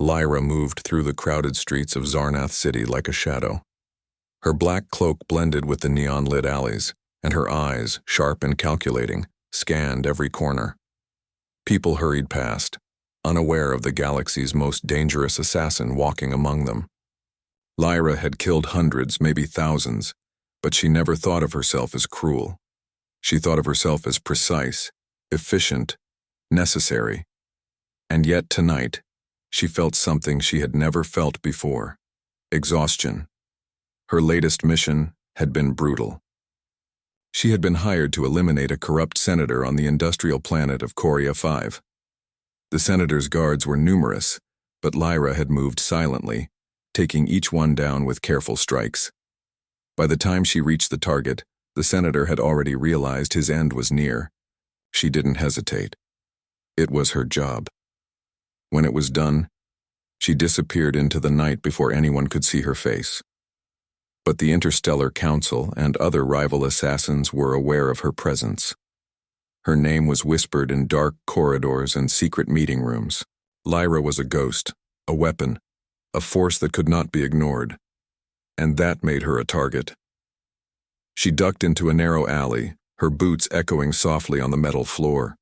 Lyra moved through the crowded streets of Zarnath City like a shadow. Her black cloak blended with the neon-lit alleys, and her eyes, sharp and calculating, scanned every corner. People hurried past, unaware of the galaxy's most dangerous assassin walking among them. Lyra had killed hundreds, maybe thousands, but she never thought of herself as cruel. She thought of herself as precise, efficient, necessary. And yet tonight, she felt something she had never felt before: exhaustion. Her latest mission had been brutal. She had been hired to eliminate a corrupt senator on the industrial planet of Coria 5. The senator's guards were numerous, but Lyra had moved silently, taking each one down with careful strikes. By the time she reached the target, the senator had already realized his end was near. She didn't hesitate. It was her job. When it was done, she disappeared into the night before anyone could see her face. But the Interstellar Council and other rival assassins were aware of her presence. Her name was whispered in dark corridors and secret meeting rooms. Lyra was a ghost, a weapon, a force that could not be ignored. And that made her a target. She ducked into a narrow alley, her boots echoing softly on the metal floor.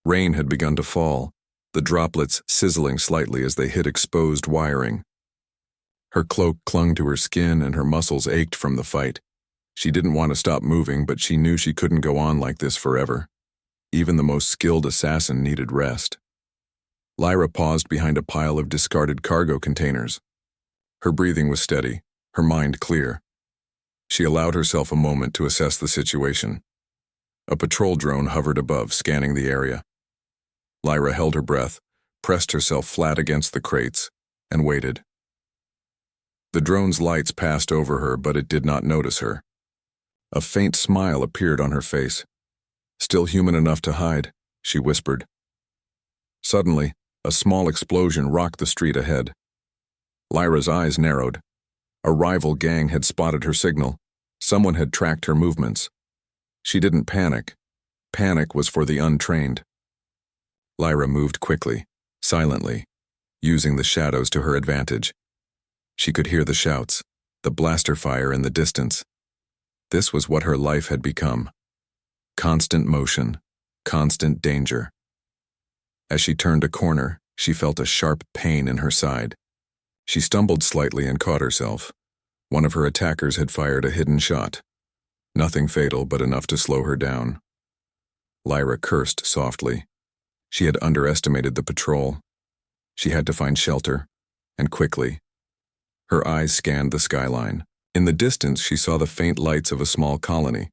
Rain had begun to fall, the droplets sizzling slightly as they hit exposed wiring. Her cloak clung to her skin and her muscles ached from the fight. She didn't want to stop moving, but she knew she couldn't go on like this forever. Even the most skilled assassin needed rest. Lyra paused behind a pile of discarded cargo containers. Her breathing was steady, her mind clear. She allowed herself a moment to assess the situation. A patrol drone hovered above, scanning the area. Lyra held her breath, pressed herself flat against the crates, and waited. The drone's lights passed over her, but it did not notice her. A faint smile appeared on her face. "Still human enough to hide," she whispered. Suddenly, a small explosion rocked the street ahead. Lyra's eyes narrowed. A rival gang had spotted her signal. Someone had tracked her movements. She didn't panic. Panic was for the untrained. Lyra moved quickly, silently, using the shadows to her advantage. She could hear the shouts, the blaster fire in the distance. This was what her life had become. Constant motion, constant danger. As she turned a corner, she felt a sharp pain in her side. She stumbled slightly and caught herself. One of her attackers had fired a hidden shot. Nothing fatal, but enough to slow her down. Lyra cursed softly. She had underestimated the patrol. She had to find shelter, and quickly. Her eyes scanned the skyline. In the distance, she saw the faint lights of a small colony.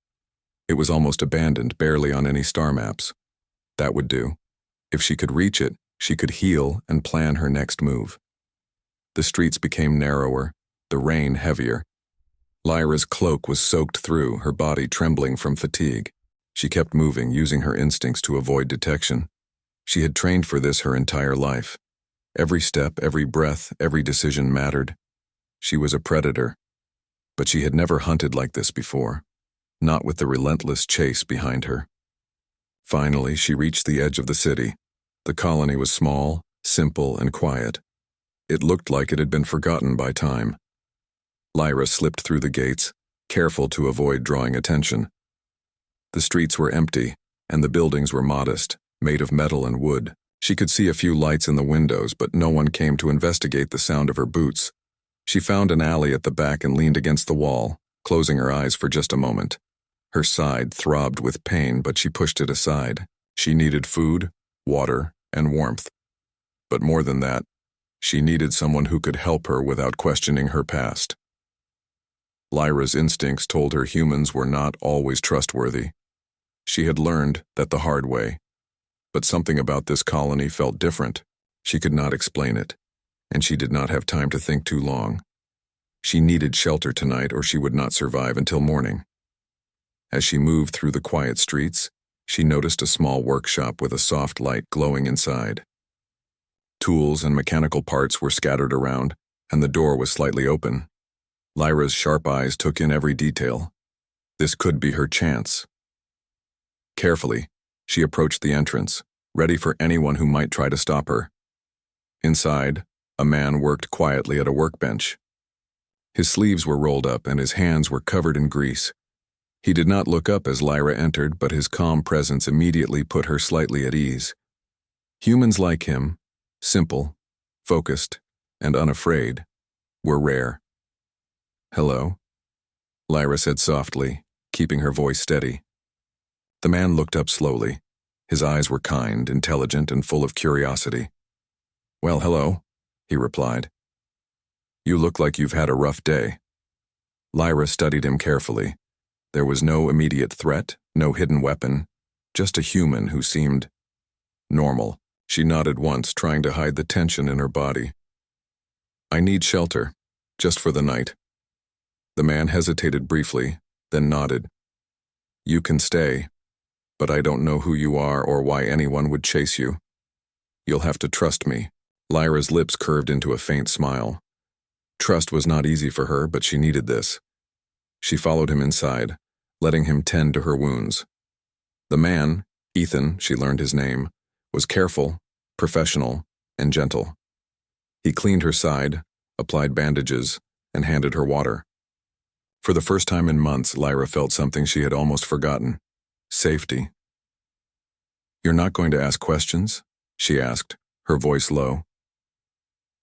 It was almost abandoned, barely on any star maps. That would do. If she could reach it, she could heal and plan her next move. The streets became narrower, the rain heavier. Lyra's cloak was soaked through, her body trembling from fatigue. She kept moving, using her instincts to avoid detection. She had trained for this her entire life. Every step, every breath, every decision mattered. She was a predator, but she had never hunted like this before, not with the relentless chase behind her. Finally, she reached the edge of the city. The colony was small, simple, and quiet. It looked like it had been forgotten by time. Lyra slipped through the gates, careful to avoid drawing attention. The streets were empty, and the buildings were modest, made of metal and wood. She could see a few lights in the windows, but no one came to investigate the sound of her boots. She found an alley at the back and leaned against the wall, closing her eyes for just a moment. Her side throbbed with pain, but she pushed it aside. She needed food, water, and warmth. But more than that, she needed someone who could help her without questioning her past. Lyra's instincts told her humans were not always trustworthy. She had learned that the hard way. But something about this colony felt different. She could not explain it, and she did not have time to think too long. She needed shelter tonight, or she would not survive until morning. As she moved through the quiet streets, she noticed a small workshop with a soft light glowing inside. Tools and mechanical parts were scattered around, and the door was slightly open. Lyra's sharp eyes took in every detail. This could be her chance. Carefully, she approached the entrance, ready for anyone who might try to stop her. Inside, A man worked quietly at a workbench. His sleeves were rolled up and his hands were covered in grease. He did not look up as Lyra entered, but his calm presence immediately put her slightly at ease. Humans like him, simple, focused, and unafraid, were rare. "Hello," Lyra said softly, keeping her voice steady. The man looked up slowly. His eyes were kind, intelligent, and full of curiosity. "Well, hello," he replied. "You look like you've had a rough day." Lyra studied him carefully. There was no immediate threat, no hidden weapon, just a human who seemed normal. She nodded once, trying to hide the tension in her body. "I need shelter, just for the night." The man hesitated briefly, then nodded. "You can stay, but I don't know who you are or why anyone would chase you. You'll have to trust me." Lyra's lips curved into a faint smile. Trust was not easy for her, but she needed this. She followed him inside, letting him tend to her wounds. The man, Ethan, she learned his name, was careful, professional, and gentle. He cleaned her side, applied bandages, and handed her water. For the first time in months, Lyra felt something she had almost forgotten: safety. "You're not going to ask questions?" she asked, her voice low.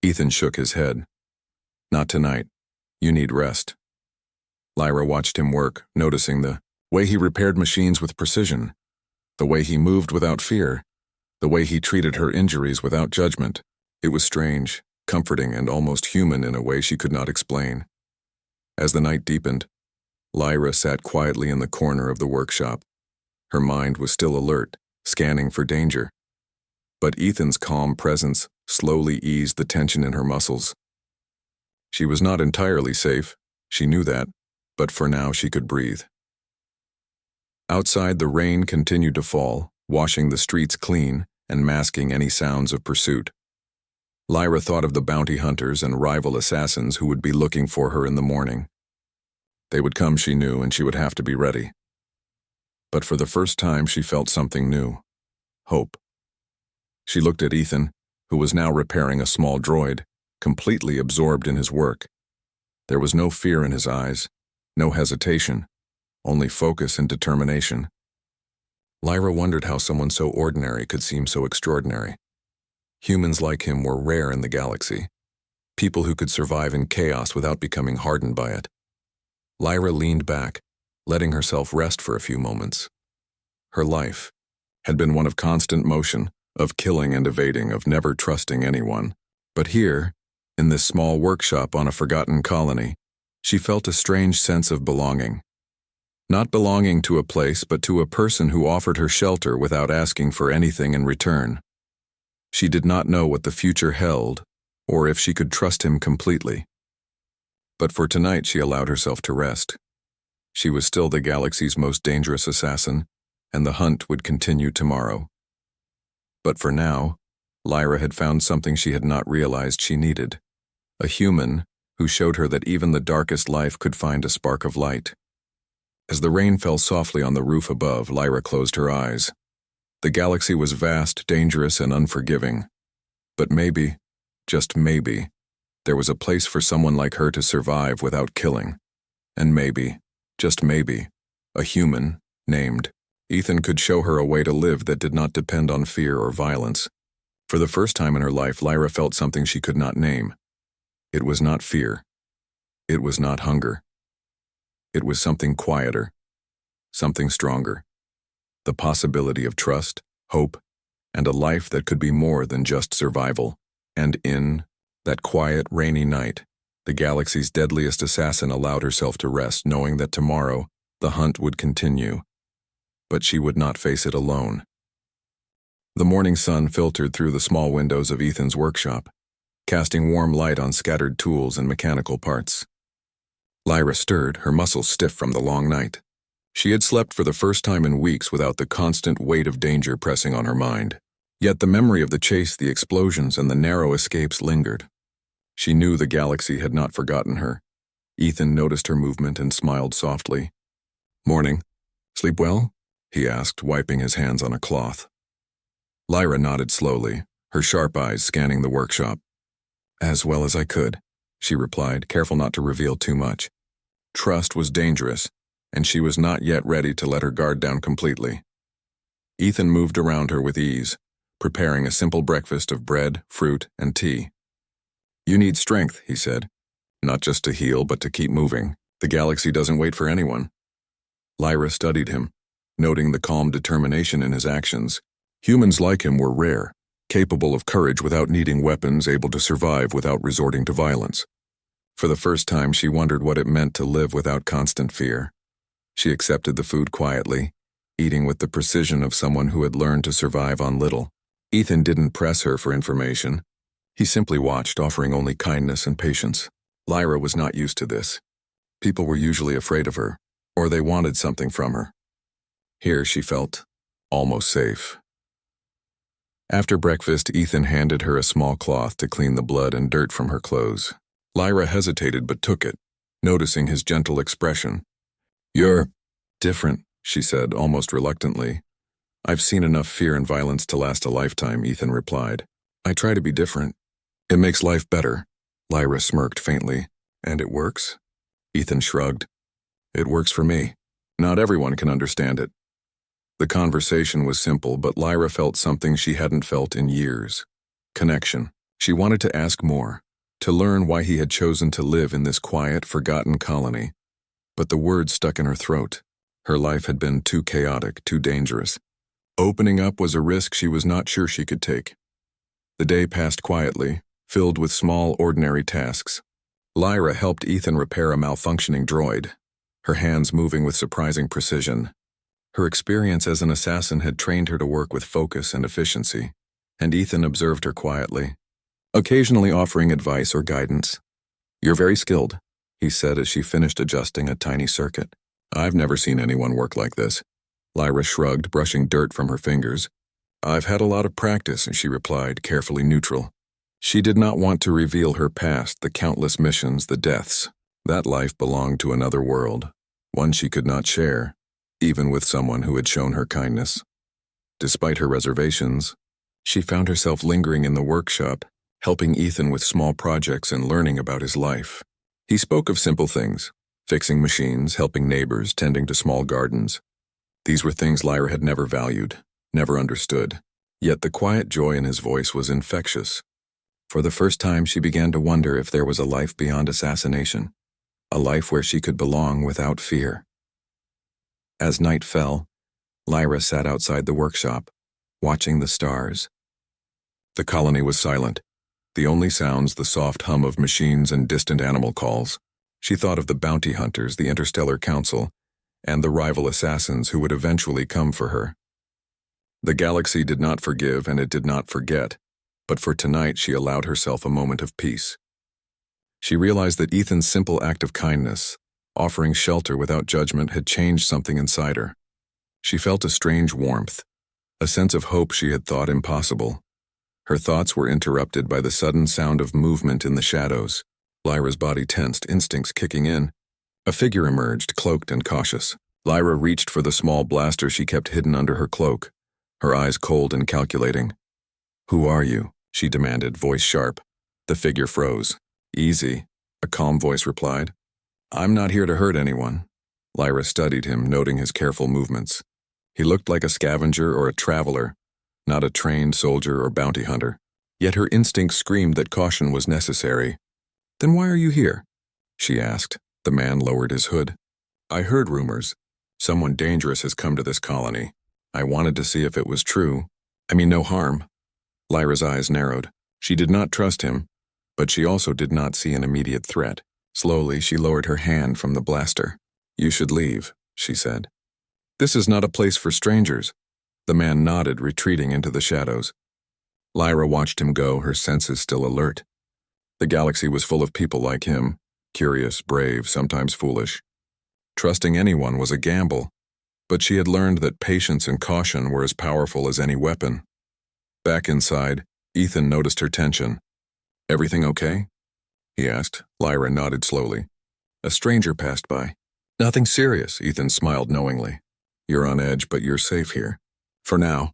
Ethan shook his head. "Not tonight. You need rest." Lyra watched him work, noticing the way he repaired machines with precision, the way he moved without fear, the way he treated her injuries without judgment. It was strange, comforting, and almost human in a way she could not explain. As the night deepened, Lyra sat quietly in the corner of the workshop. Her mind was still alert, scanning for danger. But Ethan's calm presence slowly eased the tension in her muscles. She was not entirely safe, she knew that, but for now she could breathe. Outside, the rain continued to fall, washing the streets clean and masking any sounds of pursuit. Lyra thought of the bounty hunters and rival assassins who would be looking for her in the morning. They would come, she knew, and she would have to be ready. But for the first time, she felt something new: hope. She looked at Ethan, who was now repairing a small droid, completely absorbed in his work. There was no fear in his eyes, no hesitation, only focus and determination. Lyra wondered how someone so ordinary could seem so extraordinary. Humans like him were rare in the galaxy, people who could survive in chaos without becoming hardened by it. Lyra leaned back, letting herself rest for a few moments. Her life had been one of constant motion, of killing and evading, of never trusting anyone. But here, in this small workshop on a forgotten colony, she felt a strange sense of belonging. Not belonging to a place, but to a person who offered her shelter without asking for anything in return. She did not know what the future held, or if she could trust him completely. But for tonight, she allowed herself to rest. She was still the galaxy's most dangerous assassin, and the hunt would continue tomorrow. But for now, Lyra had found something she had not realized she needed: a human who showed her that even the darkest life could find a spark of light. As the rain fell softly on the roof above, Lyra closed her eyes. The galaxy was vast, dangerous, and unforgiving. But maybe, just maybe, there was a place for someone like her to survive without killing. And maybe, just maybe, a human, named Ethan, could show her a way to live that did not depend on fear or violence. For the first time in her life, Lyra felt something she could not name. It was not fear. It was not hunger. It was something quieter, something stronger. The possibility of trust, hope, and a life that could be more than just survival. And in that quiet, rainy night, the galaxy's deadliest assassin allowed herself to rest, knowing that tomorrow the hunt would continue. But she would not face it alone. The morning sun filtered through the small windows of Ethan's workshop, casting warm light on scattered tools and mechanical parts. Lyra stirred, her muscles stiff from the long night. She had slept for the first time in weeks without the constant weight of danger pressing on her mind. Yet the memory of the chase, the explosions, and the narrow escapes lingered. She knew the galaxy had not forgotten her. Ethan noticed her movement and smiled softly. "Morning. Sleep well?" he asked, wiping his hands on a cloth. Lyra nodded slowly, her sharp eyes scanning the workshop. As well as I could, she replied, careful not to reveal too much. Trust was dangerous, and she was not yet ready to let her guard down completely. Ethan moved around her with ease, preparing a simple breakfast of bread, fruit, and tea. You need strength, he said. Not just to heal, but to keep moving. The galaxy doesn't wait for anyone. Lyra studied him, noting the calm determination in his actions. Humans like him were rare, capable of courage without needing weapons, able to survive without resorting to violence. For the first time, she wondered what it meant to live without constant fear. She accepted the food quietly, eating with the precision of someone who had learned to survive on little. Ethan didn't press her for information. He simply watched, offering only kindness and patience. Lyra was not used to this. People were usually afraid of her, or they wanted something from her. Here she felt almost safe. After breakfast, Ethan handed her a small cloth to clean the blood and dirt from her clothes. Lyra hesitated but took it, noticing his gentle expression. You're different, she said, almost reluctantly. I've seen enough fear and violence to last a lifetime, Ethan replied. I try to be different. It makes life better. Lyra smirked faintly. And it works? Ethan shrugged. It works for me. Not everyone can understand it. The conversation was simple, but Lyra felt something she hadn't felt in years. Connection. She wanted to ask more, to learn why he had chosen to live in this quiet, forgotten colony. But the words stuck in her throat. Her life had been too chaotic, too dangerous. Opening up was a risk she was not sure she could take. The day passed quietly, filled with small, ordinary tasks. Lyra helped Ethan repair a malfunctioning droid, her hands moving with surprising precision. Her experience as an assassin had trained her to work with focus and efficiency, and Ethan observed her quietly, occasionally offering advice or guidance. You're very skilled, he said as she finished adjusting a tiny circuit. I've never seen anyone work like this. Lyra shrugged, brushing dirt from her fingers. I've had a lot of practice, she replied, carefully neutral. She did not want to reveal her past, the countless missions, the deaths. That life belonged to another world, one she could not share, even with someone who had shown her kindness. Despite her reservations, she found herself lingering in the workshop, helping Ethan with small projects and learning about his life. He spoke of simple things, fixing machines, helping neighbors, tending to small gardens. These were things Lyra had never valued, never understood. Yet the quiet joy in his voice was infectious. For the first time, she began to wonder if there was a life beyond assassination, a life where she could belong without fear. As night fell, Lyra sat outside the workshop, watching the stars. The colony was silent, the only sounds the soft hum of machines and distant animal calls. She thought of the bounty hunters, the Interstellar Council, and the rival assassins who would eventually come for her. The galaxy did not forgive and it did not forget, but for tonight she allowed herself a moment of peace. She realized that Ethan's simple act of kindness, offering shelter without judgment, had changed something inside her. She felt a strange warmth, a sense of hope she had thought impossible. Her thoughts were interrupted by the sudden sound of movement in the shadows. Lyra's body tensed, instincts kicking in. A figure emerged, cloaked and cautious. Lyra reached for the small blaster she kept hidden under her cloak, her eyes cold and calculating. Who are you? She demanded, voice sharp. The figure froze. Easy, a calm voice replied. I'm not here to hurt anyone. Lyra studied him, noting his careful movements. He looked like a scavenger or a traveler, not a trained soldier or bounty hunter. Yet her instinct screamed that caution was necessary. Then why are you here? She asked. The man lowered his hood. I heard rumors. Someone dangerous has come to this colony. I wanted to see if it was true. I mean, no harm. Lyra's eyes narrowed. She did not trust him, but she also did not see an immediate threat. Slowly, she lowered her hand from the blaster. You should leave, she said. This is not a place for strangers. The man nodded, retreating into the shadows. Lyra watched him go, her senses still alert. The galaxy was full of people like him, curious, brave, sometimes foolish. Trusting anyone was a gamble, but she had learned that patience and caution were as powerful as any weapon. Back inside, Ethan noticed her tension. Everything okay? He asked. Lyra nodded slowly. A stranger passed by. Nothing serious, Ethan smiled knowingly. You're on edge, but you're safe here. For now.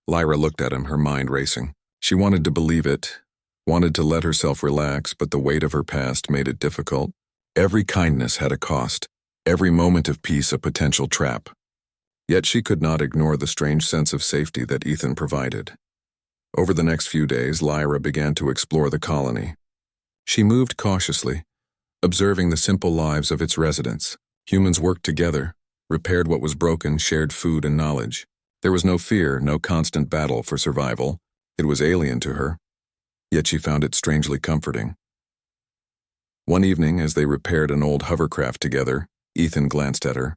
Lyra looked at him, her mind racing. She wanted to believe it, wanted to let herself relax, but the weight of her past made it difficult. Every kindness had a cost, every moment of peace a potential trap. Yet she could not ignore the strange sense of safety that Ethan provided. Over the next few days, Lyra began to explore the colony. She moved cautiously, observing the simple lives of its residents. Humans worked together, repaired what was broken, shared food and knowledge. There was no fear, no constant battle for survival. It was alien to her, yet she found it strangely comforting. One evening, as they repaired an old hovercraft together, Ethan glanced at her.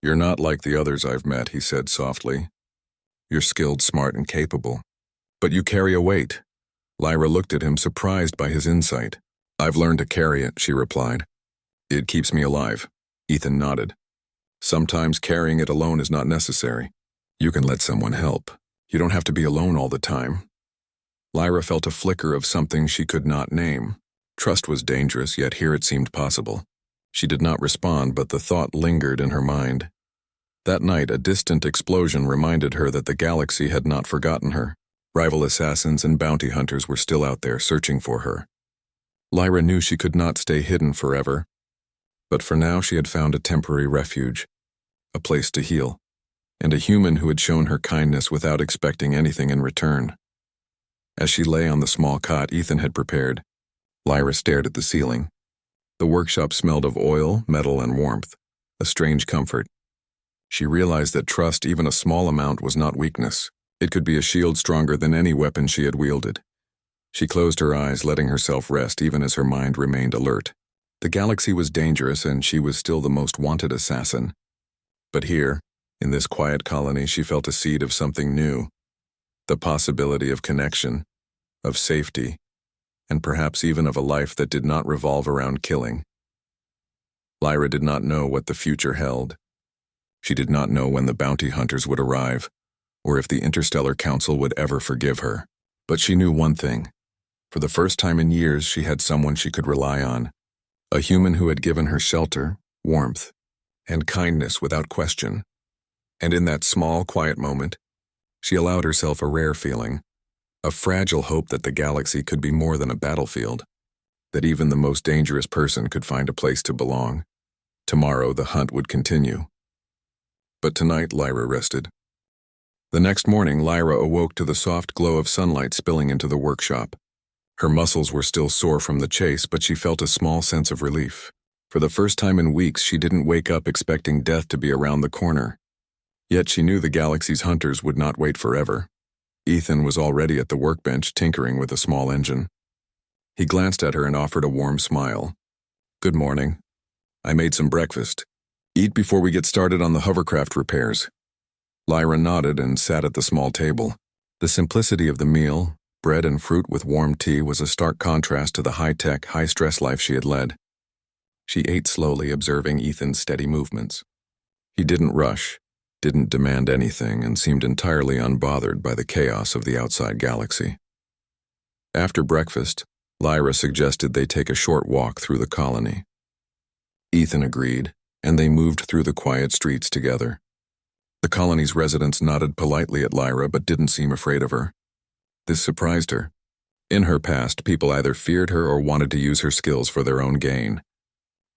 "You're not like the others I've met," he said softly. "You're skilled, smart, and capable. But you carry a weight." Lyra looked at him, surprised by his insight. "I've learned to carry it," she replied. "It keeps me alive." Ethan nodded. "Sometimes carrying it alone is not necessary. You can let someone help. You don't have to be alone all the time." Lyra felt a flicker of something she could not name. Trust was dangerous, yet here it seemed possible. She did not respond, but the thought lingered in her mind. That night, a distant explosion reminded her that the galaxy had not forgotten her. Rival assassins and bounty hunters were still out there searching for her. Lyra knew she could not stay hidden forever, but for now she had found a temporary refuge, a place to heal, and a human who had shown her kindness without expecting anything in return. As she lay on the small cot Ethan had prepared, Lyra stared at the ceiling. The workshop smelled of oil, metal, and warmth, a strange comfort. She realized that trust, even a small amount, was not weakness. It could be a shield stronger than any weapon she had wielded. She closed her eyes, letting herself rest even as her mind remained alert. The galaxy was dangerous, and she was still the most wanted assassin. But here, in this quiet colony, she felt a seed of something new. The possibility of connection, of safety, and perhaps even of a life that did not revolve around killing. Lyra did not know what the future held. She did not know when the bounty hunters would arrive, or if the Interstellar Council would ever forgive her. But she knew one thing. For the first time in years, she had someone she could rely on. A human who had given her shelter, warmth, and kindness without question. And in that small, quiet moment, she allowed herself a rare feeling, a fragile hope that the galaxy could be more than a battlefield, that even the most dangerous person could find a place to belong. Tomorrow, the hunt would continue. But tonight, Lyra rested. The next morning, Lyra awoke to the soft glow of sunlight spilling into the workshop. Her muscles were still sore from the chase, but she felt a small sense of relief. For the first time in weeks, she didn't wake up expecting death to be around the corner. Yet she knew the galaxy's hunters would not wait forever. Ethan was already at the workbench tinkering with a small engine. He glanced at her and offered a warm smile. "Good morning. I made some breakfast. Eat before we get started on the hovercraft repairs." Lyra nodded and sat at the small table. The simplicity of the meal, bread and fruit with warm tea, was a stark contrast to the high-tech, high-stress life she had led. She ate slowly, observing Ethan's steady movements. He didn't rush, didn't demand anything, and seemed entirely unbothered by the chaos of the outside galaxy. After breakfast, Lyra suggested they take a short walk through the colony. Ethan agreed, and they moved through the quiet streets together. The colony's residents nodded politely at Lyra but didn't seem afraid of her. This surprised her. In her past, people either feared her or wanted to use her skills for their own gain.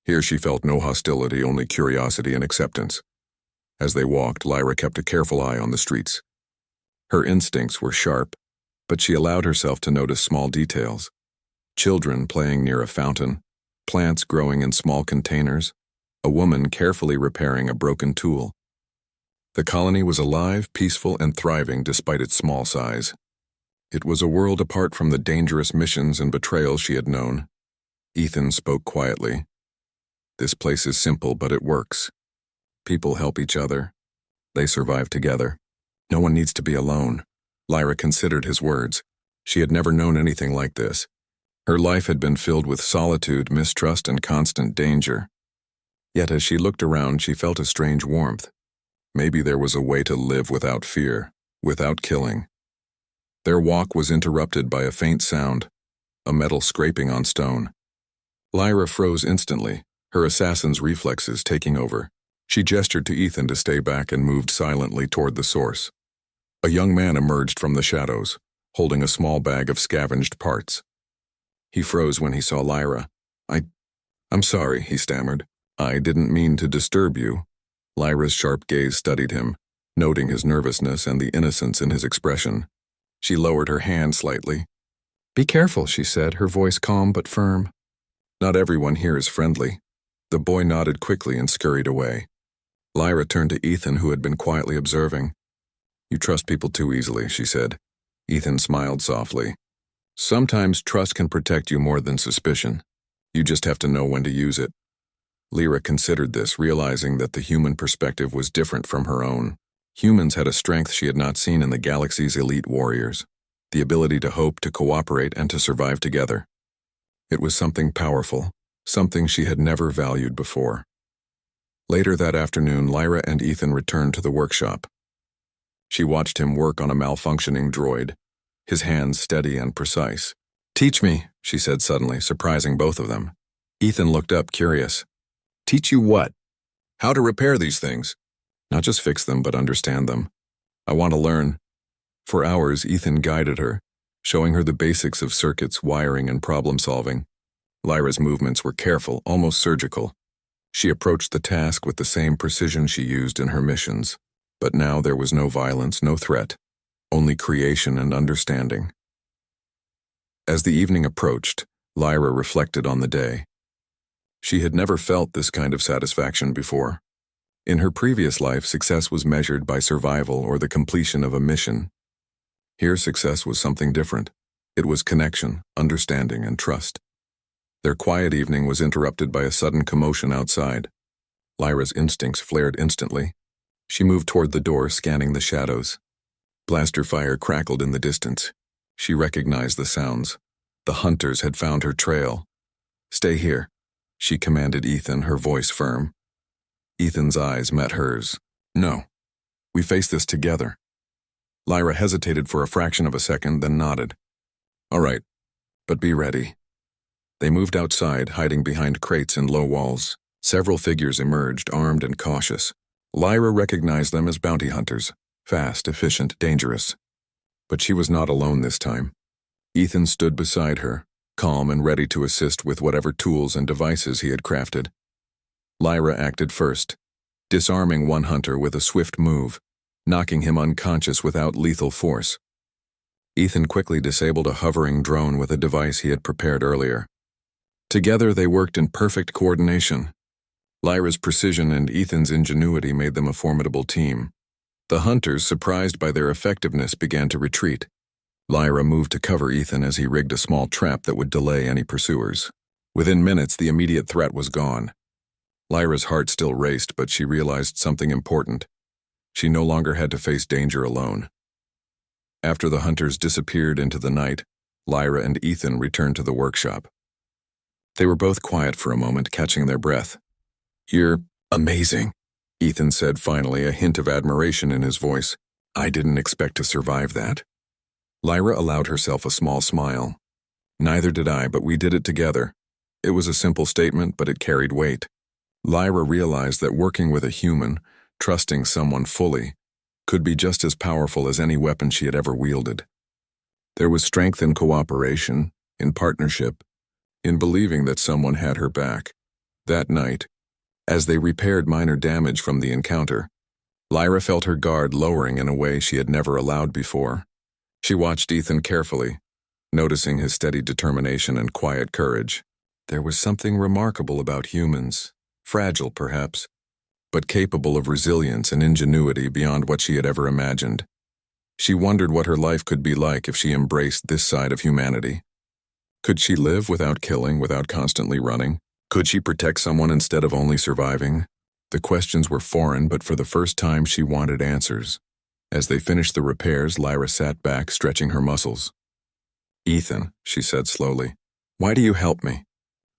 Here she felt no hostility, only curiosity and acceptance. As they walked, Lyra kept a careful eye on the streets. Her instincts were sharp, but she allowed herself to notice small details. Children playing near a fountain, plants growing in small containers, a woman carefully repairing a broken tool. The colony was alive, peaceful, and thriving despite its small size. It was a world apart from the dangerous missions and betrayals she had known. Ethan spoke quietly. "This place is simple, but it works. People help each other. They survive together. No one needs to be alone." Lyra considered his words. She had never known anything like this. Her life had been filled with solitude, mistrust, and constant danger. Yet as she looked around, she felt a strange warmth. Maybe there was a way to live without fear, without killing. Their walk was interrupted by a faint sound, a metal scraping on stone. Lyra froze instantly, her assassin's reflexes taking over. She gestured to Ethan to stay back and moved silently toward the source. A young man emerged from the shadows, holding a small bag of scavenged parts. He froze when he saw Lyra. I'm sorry, he stammered. I didn't mean to disturb you. Lyra's sharp gaze studied him, noting his nervousness and the innocence in his expression. She lowered her hand slightly. Be careful, she said, her voice calm but firm. Not everyone here is friendly. The boy nodded quickly and scurried away. Lyra turned to Ethan, who had been quietly observing. You trust people too easily, she said. Ethan smiled softly. Sometimes trust can protect you more than suspicion. You just have to know when to use it. Lyra considered this, realizing that the human perspective was different from her own. Humans had a strength she had not seen in the galaxy's elite warriors, the ability to hope, to cooperate, and to survive together. It was something powerful, something she had never valued before. Later that afternoon, Lyra and Ethan returned to the workshop. She watched him work on a malfunctioning droid, his hands steady and precise. Teach me, she said suddenly, surprising both of them. Ethan looked up, curious. Teach you what? How to repair these things. Not just fix them, but understand them. I want to learn. For hours, Ethan guided her, showing her the basics of circuits, wiring, and problem-solving. Lyra's movements were careful, almost surgical. She approached the task with the same precision she used in her missions. But now there was no violence, no threat, only creation and understanding. As the evening approached, Lyra reflected on the day. She had never felt this kind of satisfaction before. In her previous life, success was measured by survival or the completion of a mission. Here, success was something different. It was connection, understanding, and trust. Their quiet evening was interrupted by a sudden commotion outside. Lyra's instincts flared instantly. She moved toward the door, scanning the shadows. Blaster fire crackled in the distance. She recognized the sounds. The hunters had found her trail. Stay here, she commanded Ethan, her voice firm. Ethan's eyes met hers. No. We face this together. Lyra hesitated for a fraction of a second, then nodded. All right, but be ready. They moved outside, hiding behind crates and low walls. Several figures emerged, armed and cautious. Lyra recognized them as bounty hunters, fast, efficient, dangerous. But she was not alone this time. Ethan stood beside her, calm and ready to assist with whatever tools and devices he had crafted. Lyra acted first, disarming one hunter with a swift move, knocking him unconscious without lethal force. Ethan quickly disabled a hovering drone with a device he had prepared earlier. Together they worked in perfect coordination. Lyra's precision and Ethan's ingenuity made them a formidable team. The hunters, surprised by their effectiveness, began to retreat. Lyra moved to cover Ethan as he rigged a small trap that would delay any pursuers. Within minutes, the immediate threat was gone. Lyra's heart still raced, but she realized something important. She no longer had to face danger alone. After the hunters disappeared into the night, Lyra and Ethan returned to the workshop. They were both quiet for a moment, catching their breath. You're amazing, Ethan said finally, a hint of admiration in his voice. I didn't expect to survive that. Lyra allowed herself a small smile. Neither did I, but we did it together. It was a simple statement, but it carried weight. Lyra realized that working with a human, trusting someone fully, could be just as powerful as any weapon she had ever wielded. There was strength in cooperation, in partnership, in believing that someone had her back. That night, as they repaired minor damage from the encounter, Lyra felt her guard lowering in a way she had never allowed before. She watched Ethan carefully, noticing his steady determination and quiet courage. There was something remarkable about humans, fragile perhaps, but capable of resilience and ingenuity beyond what she had ever imagined. She wondered what her life could be like if she embraced this side of humanity. Could she live without killing, without constantly running? Could she protect someone instead of only surviving? The questions were foreign, but for the first time she wanted answers. As they finished the repairs, Lyra sat back, stretching her muscles. Ethan, she said slowly, why do you help me?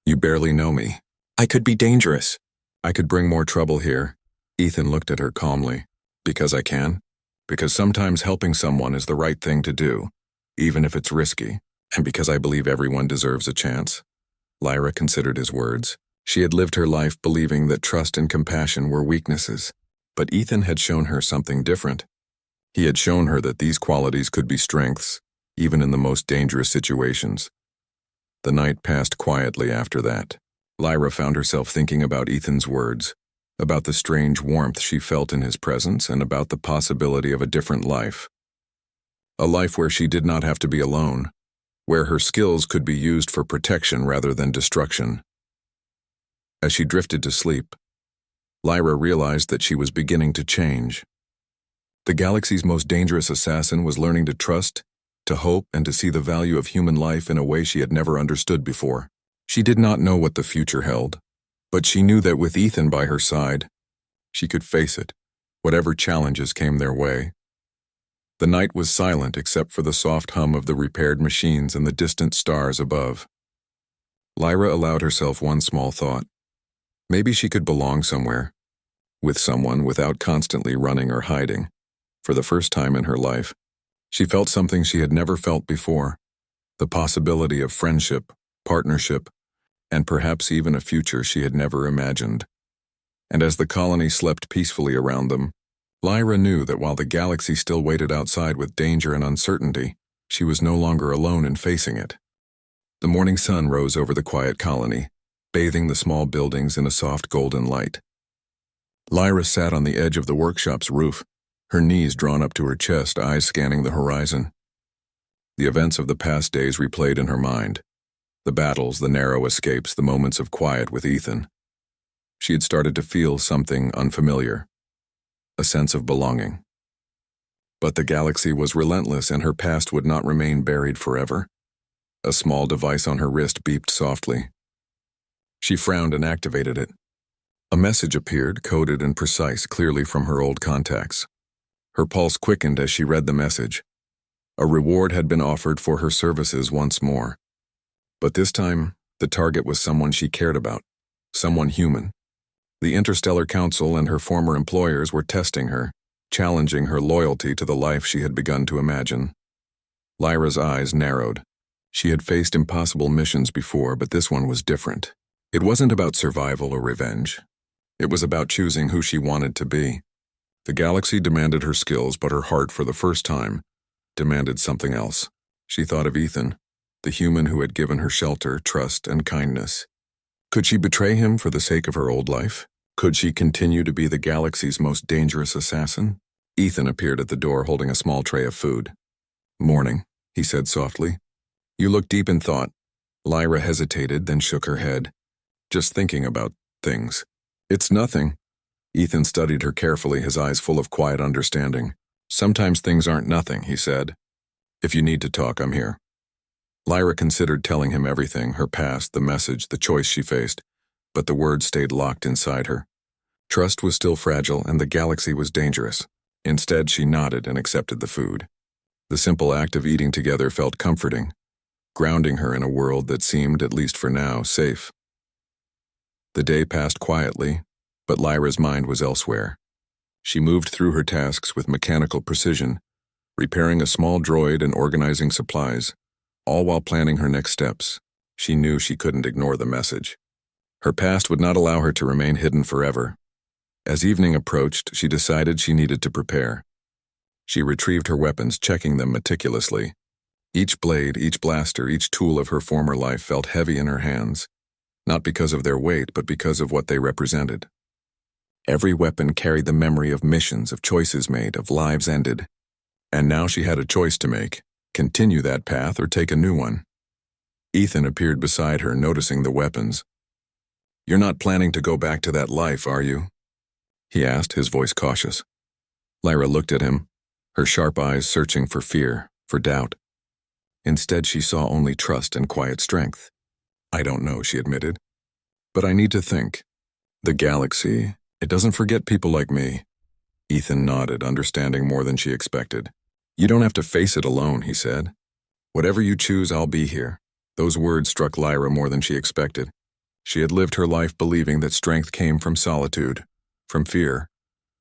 You barely know me. I could be dangerous. I could bring more trouble here. Ethan looked at her calmly. Because I can? Because sometimes helping someone is the right thing to do, even if it's risky, and because I believe everyone deserves a chance. Lyra considered his words. She had lived her life believing that trust and compassion were weaknesses, but Ethan had shown her something different. He had shown her that these qualities could be strengths, even in the most dangerous situations. The night passed quietly after that. Lyra found herself thinking about Ethan's words, about the strange warmth she felt in his presence, and about the possibility of a different life. A life where she did not have to be alone, where her skills could be used for protection rather than destruction. As she drifted to sleep, Lyra realized that she was beginning to change. The galaxy's most dangerous assassin was learning to trust, to hope, and to see the value of human life in a way she had never understood before. She did not know what the future held, but she knew that with Ethan by her side, she could face it, whatever challenges came their way. The night was silent except for the soft hum of the repaired machines and the distant stars above. Lyra allowed herself one small thought. Maybe she could belong somewhere, with someone, without constantly running or hiding. For the first time in her life, she felt something she had never felt before, the possibility of friendship, partnership, and perhaps even a future she had never imagined. And as the colony slept peacefully around them, Lyra knew that while the galaxy still waited outside with danger and uncertainty, she was no longer alone in facing it. The morning sun rose over the quiet colony, bathing the small buildings in a soft golden light. Lyra sat on the edge of the workshop's roof, her knees drawn up to her chest, eyes scanning the horizon. The events of the past days replayed in her mind. The battles, the narrow escapes, the moments of quiet with Ethan. She had started to feel something unfamiliar, a sense of belonging. But the galaxy was relentless, and her past would not remain buried forever. A small device on her wrist beeped softly. She frowned and activated it. A message appeared, coded and precise, clearly from her old contacts. Her pulse quickened as she read the message. A reward had been offered for her services once more. But this time, the target was someone she cared about, someone human. The Interstellar Council and her former employers were testing her, challenging her loyalty to the life she had begun to imagine. Lyra's eyes narrowed. She had faced impossible missions before, but this one was different. It wasn't about survival or revenge. It was about choosing who she wanted to be. The galaxy demanded her skills, but her heart, for the first time, demanded something else. She thought of Ethan, the human who had given her shelter, trust, and kindness. Could she betray him for the sake of her old life? Could she continue to be the galaxy's most dangerous assassin? Ethan appeared at the door holding a small tray of food. "Morning," he said softly. "You look deep in thought." Lyra hesitated, then shook her head. "Just thinking about things." "It's nothing." Ethan studied her carefully, his eyes full of quiet understanding. "Sometimes things aren't nothing," he said. "If you need to talk, I'm here." Lyra considered telling him everything, her past, the message, the choice she faced, but the words stayed locked inside her. Trust was still fragile, and the galaxy was dangerous. Instead, she nodded and accepted the food. The simple act of eating together felt comforting, grounding her in a world that seemed, at least for now, safe. The day passed quietly, but Lyra's mind was elsewhere. She moved through her tasks with mechanical precision, repairing a small droid and organizing supplies, all while planning her next steps. She knew she couldn't ignore the message. Her past would not allow her to remain hidden forever. As evening approached, she decided she needed to prepare. She retrieved her weapons, checking them meticulously. Each blade, each blaster, each tool of her former life felt heavy in her hands, not because of their weight, but because of what they represented. Every weapon carried the memory of missions, of choices made, of lives ended. And now she had a choice to make: continue that path or take a new one. Ethan appeared beside her, noticing the weapons. "You're not planning to go back to that life, are you?" he asked, his voice cautious. Lyra looked at him, her sharp eyes searching for fear, for doubt. Instead, she saw only trust and quiet strength. "I don't know," she admitted. "But I need to think. The galaxy, it doesn't forget people like me." Ethan nodded, understanding more than she expected. "You don't have to face it alone," he said. "Whatever you choose, I'll be here." Those words struck Lyra more than she expected. She had lived her life believing that strength came from solitude, from fear,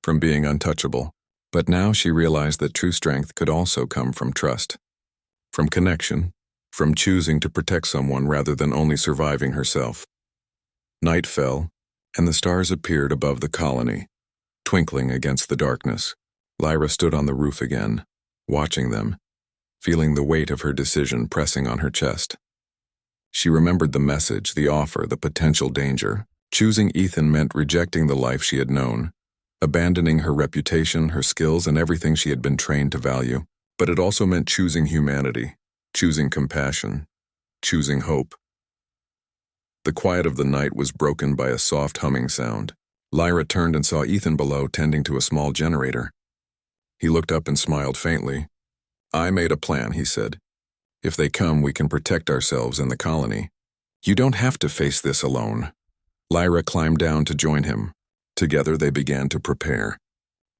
from being untouchable. But now she realized that true strength could also come from trust, from connection, from choosing to protect someone rather than only surviving herself. Night fell, and the stars appeared above the colony, twinkling against the darkness. Lyra stood on the roof again, watching them, feeling the weight of her decision pressing on her chest. She remembered the message, the offer, the potential danger. Choosing Ethan meant rejecting the life she had known, abandoning her reputation, her skills, and everything she had been trained to value. But it also meant choosing humanity, choosing compassion, choosing hope. The quiet of the night was broken by a soft humming sound. Lyra turned and saw Ethan below, tending to a small generator. He looked up and smiled faintly. "I made a plan," he said. "If they come, we can protect ourselves and the colony. You don't have to face this alone." Lyra climbed down to join him. Together they began to prepare.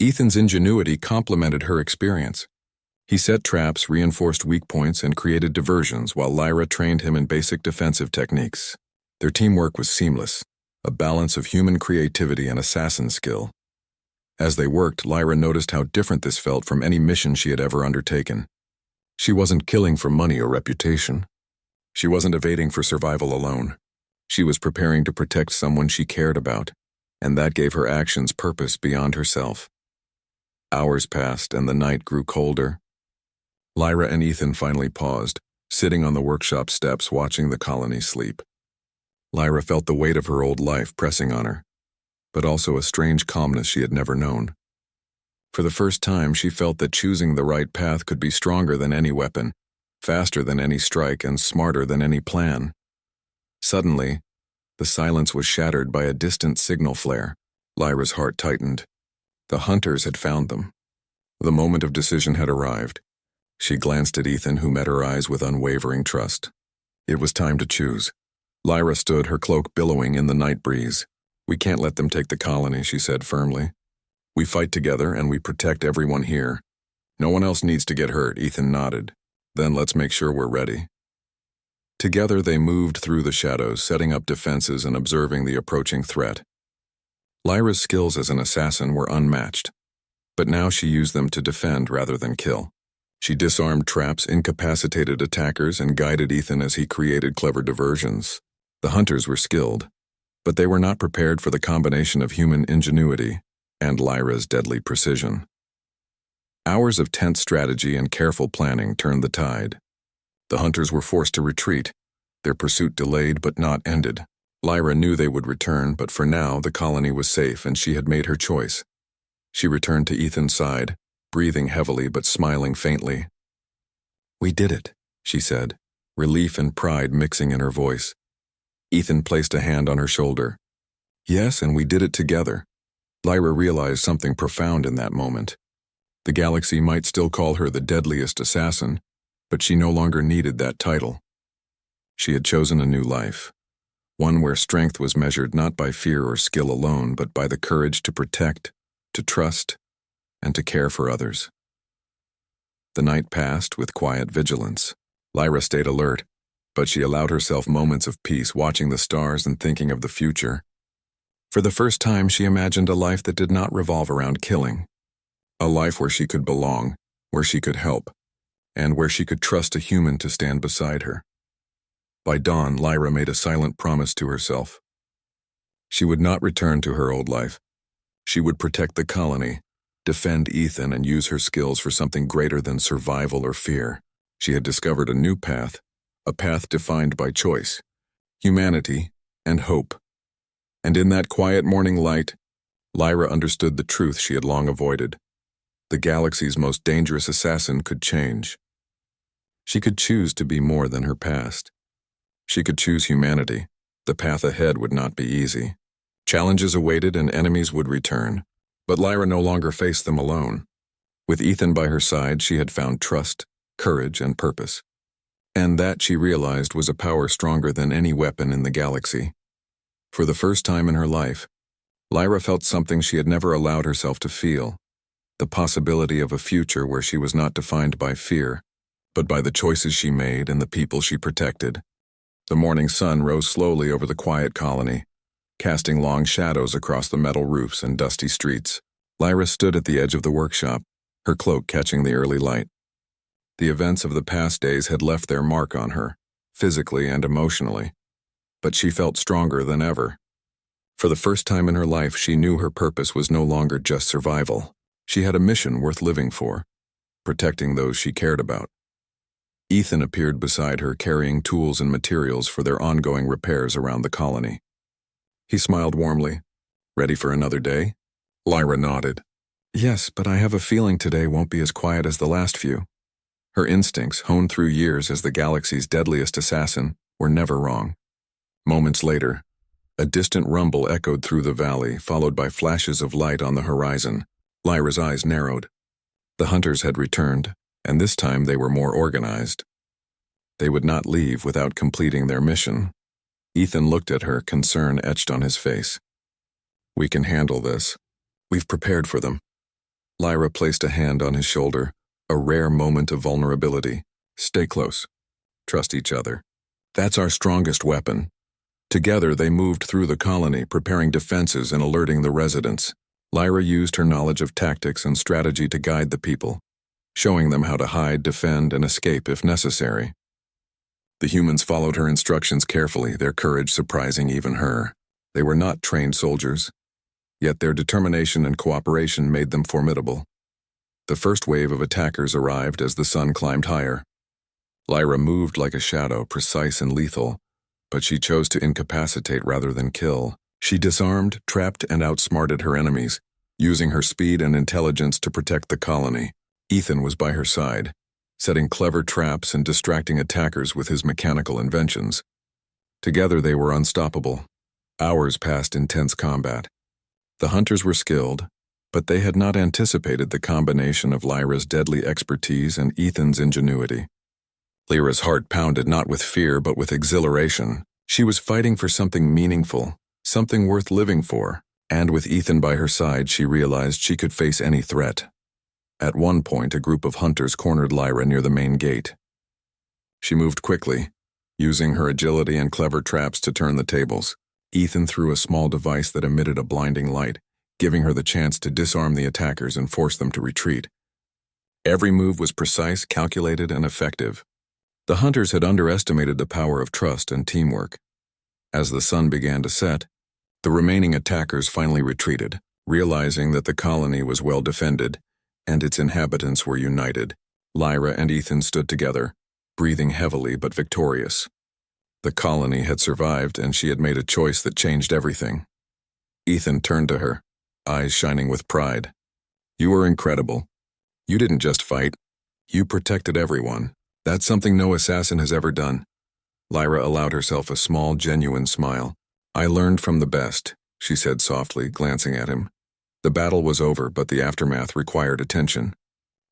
Ethan's ingenuity complemented her experience. He set traps, reinforced weak points, and created diversions while Lyra trained him in basic defensive techniques. Their teamwork was seamless, a balance of human creativity and assassin skill. As they worked, Lyra noticed how different this felt from any mission she had ever undertaken. She wasn't killing for money or reputation. She wasn't evading for survival alone. She was preparing to protect someone she cared about, and that gave her actions purpose beyond herself. Hours passed and the night grew colder. Lyra and Ethan finally paused, sitting on the workshop steps watching the colony sleep. Lyra felt the weight of her old life pressing on her, but also a strange calmness she had never known. For the first time, she felt that choosing the right path could be stronger than any weapon, faster than any strike, and smarter than any plan. Suddenly, the silence was shattered by a distant signal flare. Lyra's heart tightened. The hunters had found them. The moment of decision had arrived. She glanced at Ethan, who met her eyes with unwavering trust. It was time to choose. Lyra stood, her cloak billowing in the night breeze. "We can't let them take the colony," she said firmly. "We fight together and we protect everyone here. No one else needs to get hurt." Ethan nodded. "Then let's make sure we're ready." Together they moved through the shadows, setting up defenses and observing the approaching threat. Lyra's skills as an assassin were unmatched, but now she used them to defend rather than kill. She disarmed traps, incapacitated attackers, and guided Ethan as he created clever diversions. The hunters were skilled, but they were not prepared for the combination of human ingenuity and Lyra's deadly precision. Hours of tense strategy and careful planning turned the tide. The hunters were forced to retreat, their pursuit delayed but not ended. Lyra knew they would return, but for now the colony was safe and she had made her choice. She returned to Ethan's side, breathing heavily but smiling faintly. "We did it," she said, relief and pride mixing in her voice. Ethan placed a hand on her shoulder. "Yes, and we did it together." Lyra realized something profound in that moment. The galaxy might still call her the deadliest assassin, but she no longer needed that title. She had chosen a new life, one where strength was measured not by fear or skill alone, but by the courage to protect, to trust, and to care for others. The night passed with quiet vigilance. Lyra stayed alert, but she allowed herself moments of peace, watching the stars and thinking of the future. For the first time, she imagined a life that did not revolve around killing. A life where she could belong, where she could help, and where she could trust a human to stand beside her. By dawn, Lyra made a silent promise to herself. She would not return to her old life. She would protect the colony, defend Ethan, and use her skills for something greater than survival or fear. She had discovered a new path, a path defined by choice, humanity, and hope. And in that quiet morning light, Lyra understood the truth she had long avoided. The galaxy's most dangerous assassin could change. She could choose to be more than her past. She could choose humanity. The path ahead would not be easy. Challenges awaited and enemies would return, but Lyra no longer faced them alone. With Ethan by her side, she had found trust, courage, and purpose. And that, she realized, was a power stronger than any weapon in the galaxy. For the first time in her life, Lyra felt something she had never allowed herself to feel, the possibility of a future where she was not defined by fear, but by the choices she made and the people she protected. The morning sun rose slowly over the quiet colony, casting long shadows across the metal roofs and dusty streets. Lyra stood at the edge of the workshop, her cloak catching the early light. The events of the past days had left their mark on her, physically and emotionally, but she felt stronger than ever. For the first time in her life, she knew her purpose was no longer just survival. She had a mission worth living for, protecting those she cared about. Ethan appeared beside her, carrying tools and materials for their ongoing repairs around the colony. He smiled warmly. Ready for another day? Lyra nodded. Yes, but I have a feeling today won't be as quiet as the last few. Her instincts, honed through years as the galaxy's deadliest assassin, were never wrong. Moments later, a distant rumble echoed through the valley, followed by flashes of light on the horizon. Lyra's eyes narrowed. The hunters had returned, and this time they were more organized. They would not leave without completing their mission. Ethan looked at her, concern etched on his face. We can handle this. We've prepared for them. Lyra placed a hand on his shoulder, a rare moment of vulnerability. Stay close. Trust each other. That's our strongest weapon. Together they moved through the colony, preparing defenses and alerting the residents. Lyra used her knowledge of tactics and strategy to guide the people, showing them how to hide, defend, and escape if necessary. The humans followed her instructions carefully, their courage surprising even her. They were not trained soldiers, yet their determination and cooperation made them formidable. The first wave of attackers arrived as the sun climbed higher. Lyra moved like a shadow, precise and lethal, but she chose to incapacitate rather than kill. She disarmed, trapped, and outsmarted her enemies, using her speed and intelligence to protect the colony. Ethan was by her side, setting clever traps and distracting attackers with his mechanical inventions. Together they were unstoppable. Hours passed in tense combat. The hunters were skilled, but they had not anticipated the combination of Lyra's deadly expertise and Ethan's ingenuity. Lyra's heart pounded not with fear but with exhilaration. She was fighting for something meaningful, something worth living for, and with Ethan by her side she realized she could face any threat. At one point, a group of hunters cornered Lyra near the main gate. She moved quickly, using her agility and clever traps to turn the tables. Ethan threw a small device that emitted a blinding light, giving her the chance to disarm the attackers and force them to retreat. Every move was precise, calculated, and effective. The hunters had underestimated the power of trust and teamwork. As the sun began to set, the remaining attackers finally retreated, realizing that the colony was well defended and its inhabitants were united. Lyra and Ethan stood together, breathing heavily but victorious. The colony had survived, and she had made a choice that changed everything. Ethan turned to her, eyes shining with pride. You were incredible. You didn't just fight. You protected everyone. That's something no assassin has ever done. Lyra allowed herself a small, genuine smile. I learned from the best, she said softly, glancing at him. The battle was over, but the aftermath required attention.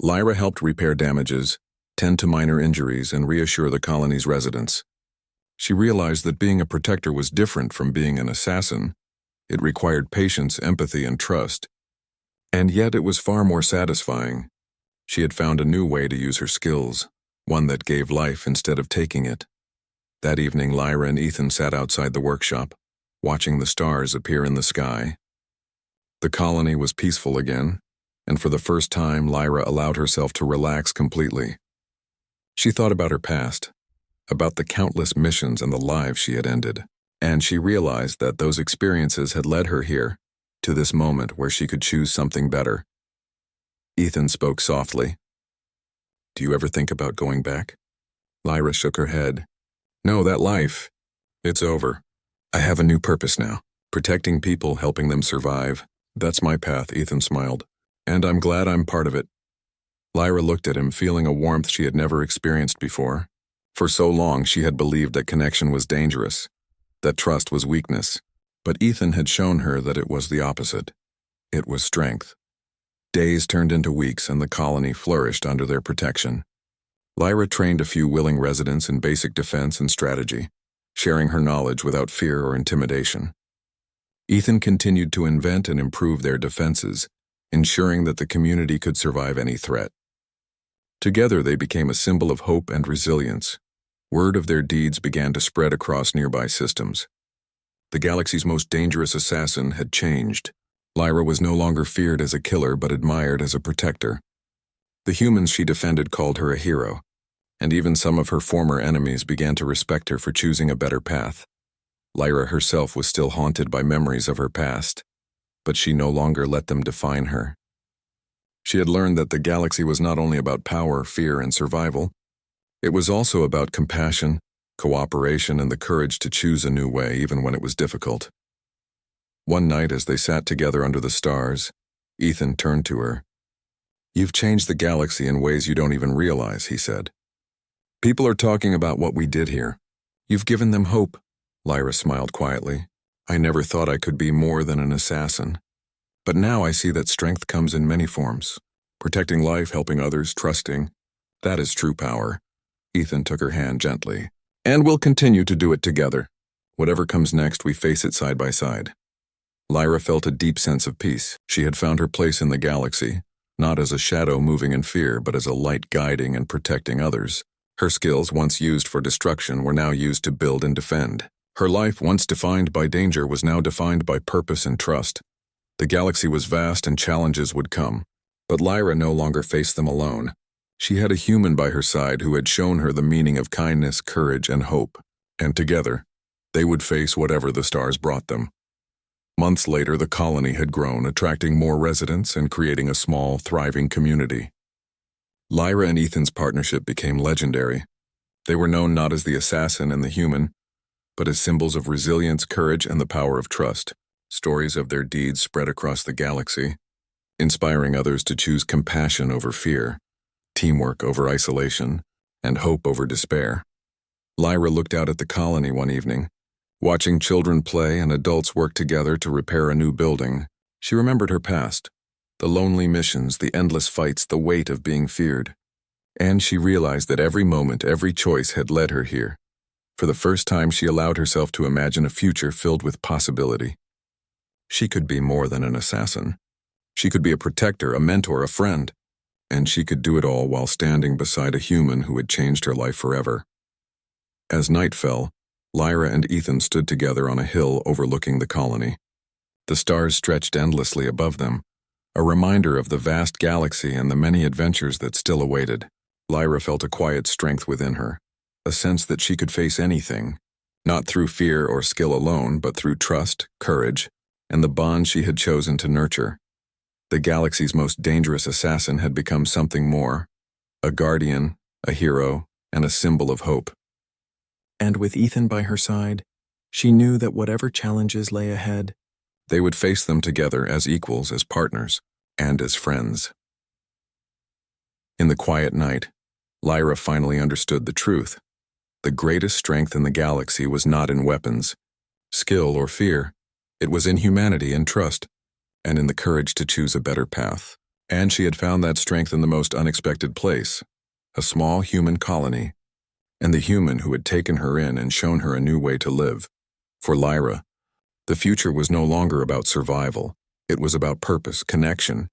Lyra helped repair damages, tend to minor injuries, and reassure the colony's residents. She realized that being a protector was different from being an assassin. It required patience, empathy, and trust. And yet it was far more satisfying. She had found a new way to use her skills, one that gave life instead of taking it. That evening, Lyra and Ethan sat outside the workshop, watching the stars appear in the sky. The colony was peaceful again, and for the first time, Lyra allowed herself to relax completely. She thought about her past, about the countless missions and the lives she had ended, and she realized that those experiences had led her here, to this moment where she could choose something better. Ethan spoke softly. Do you ever think about going back? Lyra shook her head. No, that life, it's over. I have a new purpose now, protecting people, helping them survive. That's my path, Ethan smiled, and I'm glad I'm part of it. Lyra looked at him, feeling a warmth she had never experienced before. For so long, she had believed that connection was dangerous, that trust was weakness, but Ethan had shown her that it was the opposite. It was strength. Days turned into weeks, and the colony flourished under their protection. Lyra trained a few willing residents in basic defense and strategy, sharing her knowledge without fear or intimidation. Ethan continued to invent and improve their defenses, ensuring that the community could survive any threat. Together they became a symbol of hope and resilience. Word of their deeds began to spread across nearby systems. The galaxy's most dangerous assassin had changed. Lyra was no longer feared as a killer but admired as a protector. The humans she defended called her a hero, and even some of her former enemies began to respect her for choosing a better path. Lyra herself was still haunted by memories of her past, but she no longer let them define her. She had learned that the galaxy was not only about power, fear, and survival, It was also about compassion, cooperation, and the courage to choose a new way even when it was difficult. One night as they sat together under the stars, Ethan turned to her. "You've changed the galaxy in ways you don't even realize," he said. "People are talking about what we did here. You've given them hope." Lyra smiled quietly. "I never thought I could be more than an assassin. But now I see that strength comes in many forms. Protecting life, helping others, trusting. That is true power." Ethan took her hand gently. "And we'll continue to do it together. Whatever comes next, we face it side by side." Lyra felt a deep sense of peace. She had found her place in the galaxy, not as a shadow moving in fear, but as a light guiding and protecting others. Her skills, once used for destruction, were now used to build and defend. Her life, once defined by danger, was now defined by purpose and trust. The galaxy was vast and challenges would come, but Lyra no longer faced them alone. She had a human by her side who had shown her the meaning of kindness, courage, and hope, and together, they would face whatever the stars brought them. Months later, the colony had grown, attracting more residents and creating a small, thriving community. Lyra and Ethan's partnership became legendary. They were known not as the assassin and the human, but as symbols of resilience, courage, and the power of trust. Stories of their deeds spread across the galaxy, inspiring others to choose compassion over fear, teamwork over isolation, and hope over despair. Lyra looked out at the colony one evening. Watching children play and adults work together to repair a new building, she remembered her past, the lonely missions, the endless fights, the weight of being feared. And she realized that every moment, every choice had led her here. For the first time, she allowed herself to imagine a future filled with possibility. She could be more than an assassin. She could be a protector, a mentor, a friend. And she could do it all while standing beside a human who had changed her life forever. As night fell, Lyra and Ethan stood together on a hill overlooking the colony. The stars stretched endlessly above them, a reminder of the vast galaxy and the many adventures that still awaited. Lyra felt a quiet strength within her, a sense that she could face anything, not through fear or skill alone, but through trust, courage, and the bond she had chosen to nurture. The galaxy's most dangerous assassin had become something more, a guardian, a hero, and a symbol of hope. And with Ethan by her side, she knew that whatever challenges lay ahead, they would face them together as equals, as partners, and as friends. In the quiet night, Lyra finally understood the truth. The greatest strength in the galaxy was not in weapons, skill, or fear. It was in humanity and trust, and in the courage to choose a better path. And she had found that strength in the most unexpected place, a small human colony, and the human who had taken her in and shown her a new way to live. For Lyra, the future was no longer about survival. It was about purpose, connection,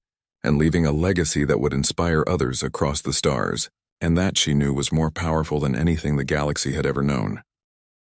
and leaving a legacy that would inspire others across the stars. And that, she knew, was more powerful than anything the galaxy had ever known.